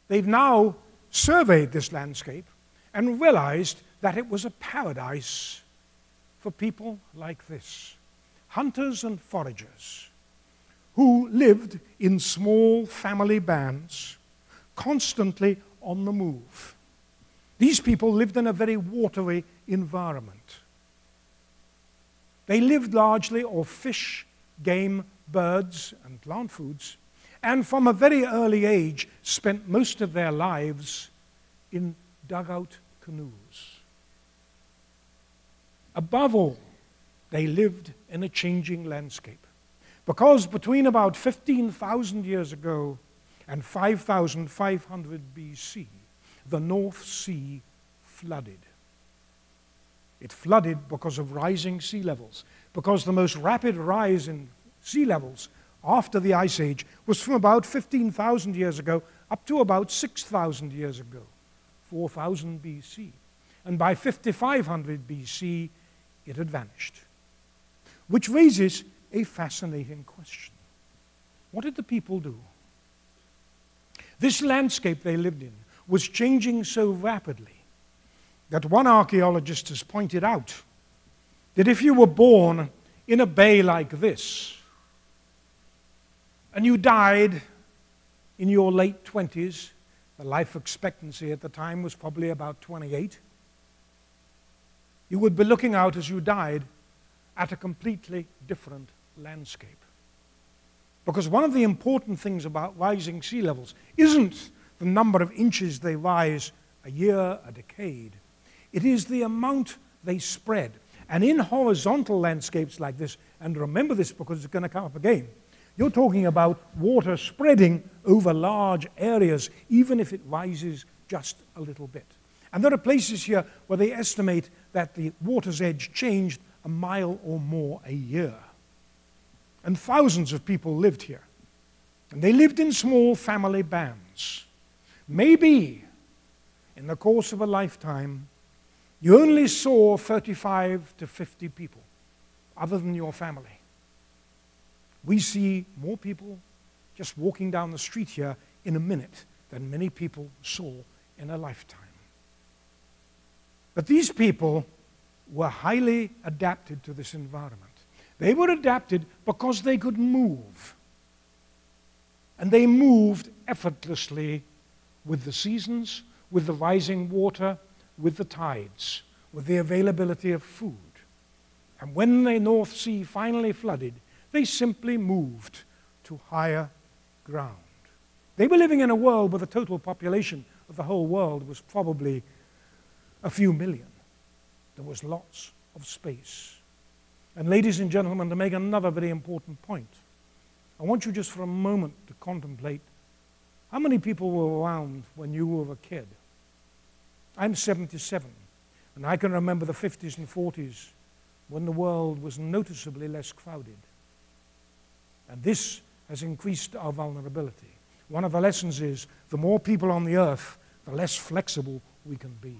they've now surveyed this landscape and realized that it was a paradise for people like this, hunters and foragers, who lived in small family bands, constantly on the move. These people lived in a very watery environment. They lived largely off fish, game, birds, and plant foods, and from a very early age spent most of their lives in dugout canoes. Above all, they lived in a changing landscape, because between about 15,000 years ago and 5,500 BC, the North Sea flooded. It flooded because of rising sea levels, because the most rapid rise in sea levels after the Ice Age was from about 15,000 years ago up to about 6,000 years ago, 4,000 BC. And by 5,500 BC, it had vanished. Which raises a fascinating question. What did the people do? This landscape they lived in was changing so rapidly that one archaeologist has pointed out that if you were born in a bay like this, and you died in your late 20s, the life expectancy at the time was probably about 28, you would be looking out as you died at a completely different landscape. Because one of the important things about rising sea levels isn't the number of inches they rise a year, a decade. It is the amount they spread. And in horizontal landscapes like this, and remember this because it's going to come up again, you're talking about water spreading over large areas, even if it rises just a little bit. And there are places here where they estimate that the water's edge changed a mile or more a year. And thousands of people lived here. And they lived in small family bands. Maybe, in the course of a lifetime, you only saw 35 to 50 people, other than your family. We see more people just walking down the street here in a minute than many people saw in a lifetime. But these people were highly adapted to this environment. They were adapted because they could move. And they moved effortlessly with the seasons, with the rising water, with the tides, with the availability of food. And when the North Sea finally flooded, they simply moved to higher ground. They were living in a world where the total population of the whole world was probably a few million. There was lots of space. And ladies and gentlemen, to make another very important point, I want you just for a moment to contemplate how many people were around when you were a kid. I'm 77, and I can remember the 50s and 40s when the world was noticeably less crowded. And this has increased our vulnerability. One of the lessons is the more people on the earth, the less flexible we can be.